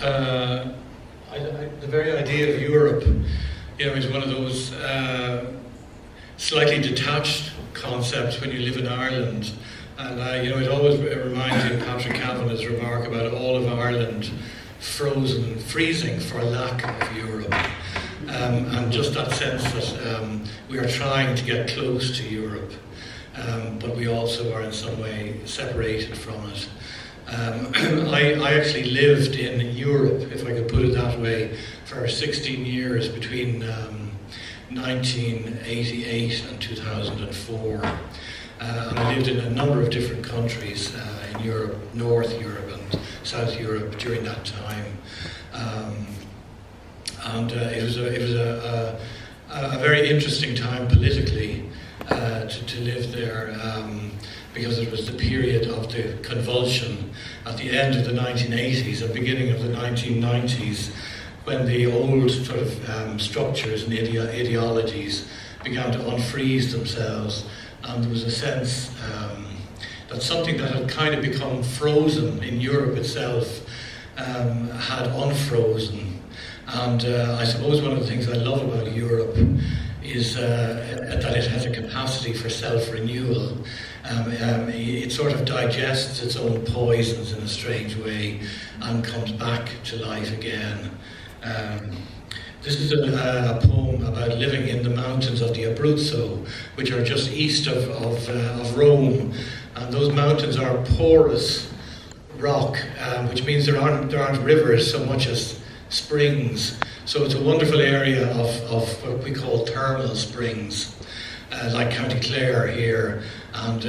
the very idea of Europe, is one of those slightly detached concepts when you live in Ireland. And it always reminds me of Patrick Kavanagh's remark about all of Ireland freezing for lack of Europe. And just that sense that we are trying to get close to Europe, but we also are in some way separated from it. I actually lived in Europe, if I could put it that way, for 16 years between 1988 and 2004. And I lived in a number of different countries in Europe, North Europe and South Europe during that time. It was a very interesting time politically to live there, because it was the period of the convulsion at the end of the 1980s and beginning of the 1990s, when the old sort of structures and ideologies began to unfreeze themselves, and there was a sense that something that had kind of become frozen in Europe itself had unfrozen. And I suppose one of the things I love about Europe is that it has a capacity for self-renewal. It sort of digests its own poisons in a strange way and comes back to life again. This is a poem about living in the mountains of the Abruzzo, which are just east of Rome. And those mountains are porous rock, which means there aren't rivers so much as springs. So it's a wonderful area of what we call thermal springs, like County Clare here. And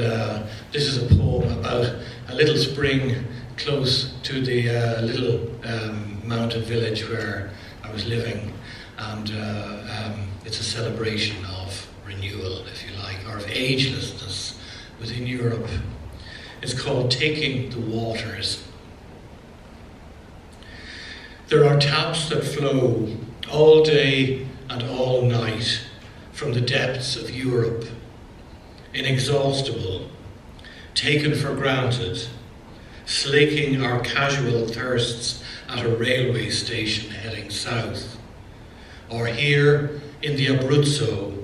this is a poem about a little spring close to the little mountain village where I was living. And it's a celebration of renewal, if you like, or of agelessness within Europe. It's called Taking the Waters. There are taps that flow all day and all night from the depths of Europe, inexhaustible, taken for granted, slaking our casual thirsts at a railway station heading south, or here in the Abruzzo,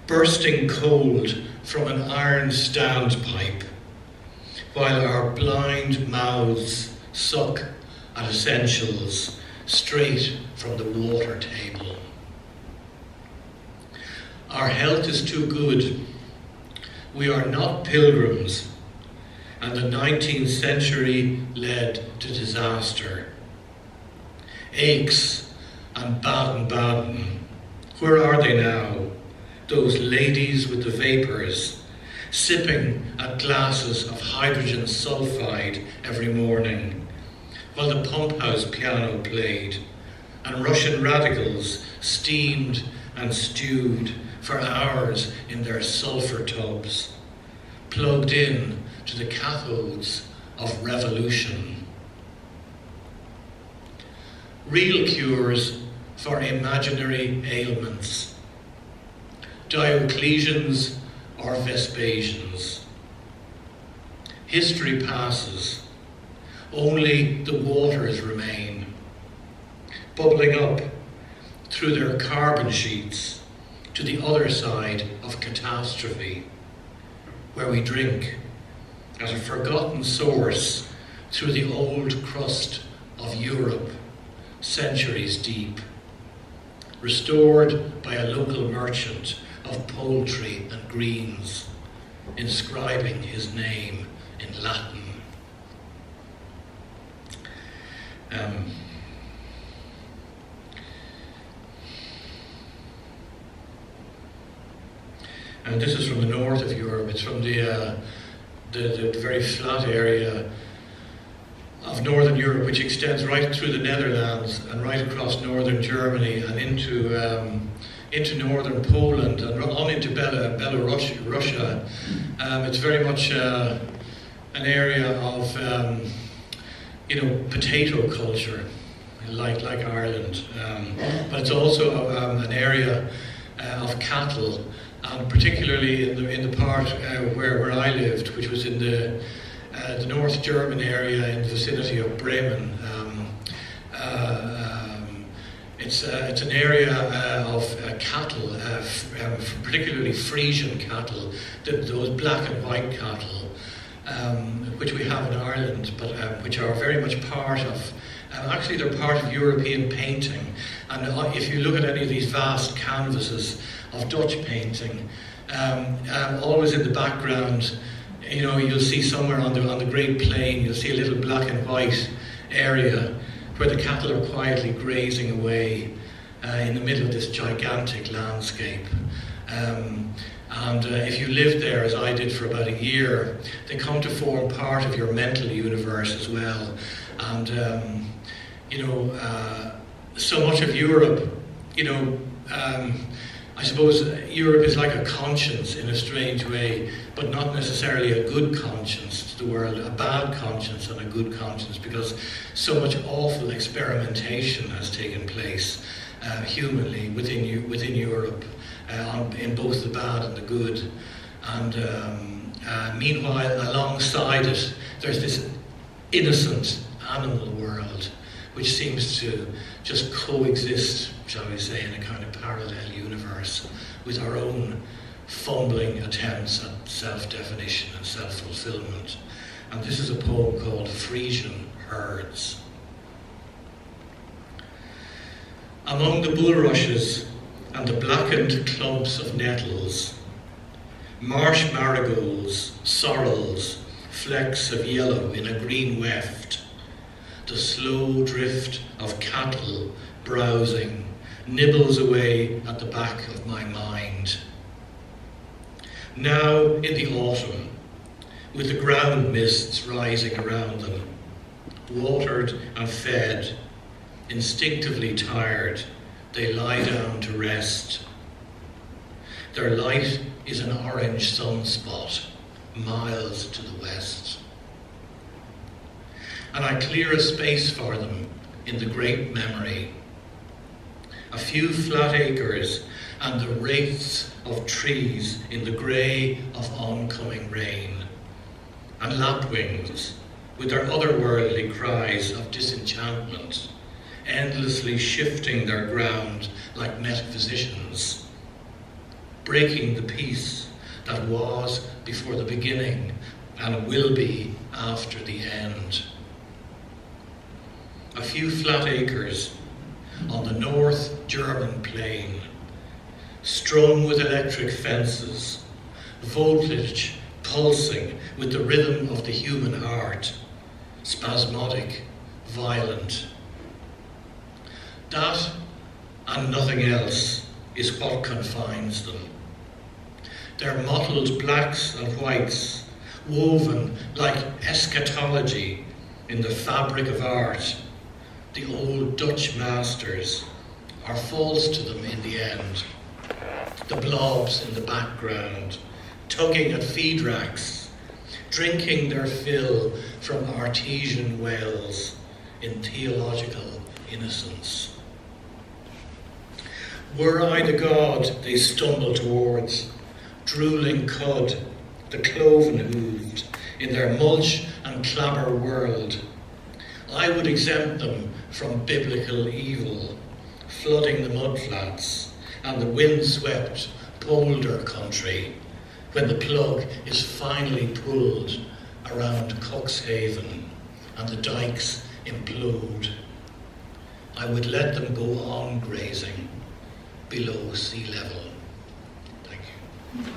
bursting cold from an iron standpipe, while our blind mouths suck at essentials straight from the water table. Our health is too good. We are not pilgrims, and the 19th century led to disaster. Aches and Baden-Baden, where are they now? Those ladies with the vapours, sipping at glasses of hydrogen sulfide every morning, while the pump house piano played, and Russian radicals steamed and stewed for hours in their sulphur tubs, plugged in to the cathodes of revolution. Real cures for imaginary ailments, Diocletians or Vespasians. History passes, only the waters remain, bubbling up through their carbon sheets to the other side of catastrophe, where we drink at a forgotten source through the old crust of Europe, centuries deep, restored by a local merchant of poultry and greens, inscribing his name in Latin. And this is from the north of Europe. It's from the very flat area of northern Europe, which extends right through the Netherlands and right across northern Germany and into northern Poland and on into Belarus, Russia. It's very much an area of potato culture, like Ireland, but it's also an area of cattle, and particularly in the part where I lived, which was in the North German area in the vicinity of Bremen. It's an area of cattle, particularly Frisian cattle, those black and white cattle, which we have in Ireland, but which are very much part of, actually they're part of European painting. And if you look at any of these vast canvases of Dutch painting, always in the background, you know, you'll see somewhere on the Great Plain, you'll see a little black and white area where the cattle are quietly grazing away in the middle of this gigantic landscape. If you live there, as I did for about a year, they come to form part of your mental universe as well. And, you know, so much of Europe, you know, I suppose Europe is like a conscience in a strange way, but not necessarily a good conscience to the world, a bad conscience and a good conscience, because so much awful experimentation has taken place humanly within Europe, in both the bad and the good. And meanwhile, alongside it, there's this innocent animal world which seems to just coexist, shall we say, in a kind of parallel universe with our own fumbling attempts at self-definition and self-fulfillment. And this is a poem called Frisian Herds. Among the bulrushes and the blackened clumps of nettles, marsh marigolds, sorrels, flecks of yellow in a green weft, the slow drift of cattle browsing nibbles away at the back of my mind. Now in the autumn, with the ground mists rising around them, watered and fed, instinctively tired, they lie down to rest. Their light is an orange sunspot, miles to the west. And I clear a space for them in the great memory. A few flat acres and the wraiths of trees in the grey of oncoming rain, and lapwings with their otherworldly cries of disenchantment, endlessly shifting their ground like metaphysicians, breaking the peace that was before the beginning and will be after the end. A few flat acres on the North German plain, strung with electric fences, voltage pulsing with the rhythm of the human heart, spasmodic, violent. That and nothing else is what confines them. Their mottled blacks and whites, woven like eschatology in the fabric of art, the old Dutch masters, are false to them in the end. The blobs in the background, tugging at feed racks, drinking their fill from artesian wells in theological innocence. Were I the god they stumble towards, drooling cud, the cloven-hooved, in their mulch and clabber world, I would exempt them from biblical evil, flooding the mudflats and the windswept polder country when the plug is finally pulled around Cuxhaven and the dikes implode. I would let them go on grazing below sea level. Thank you.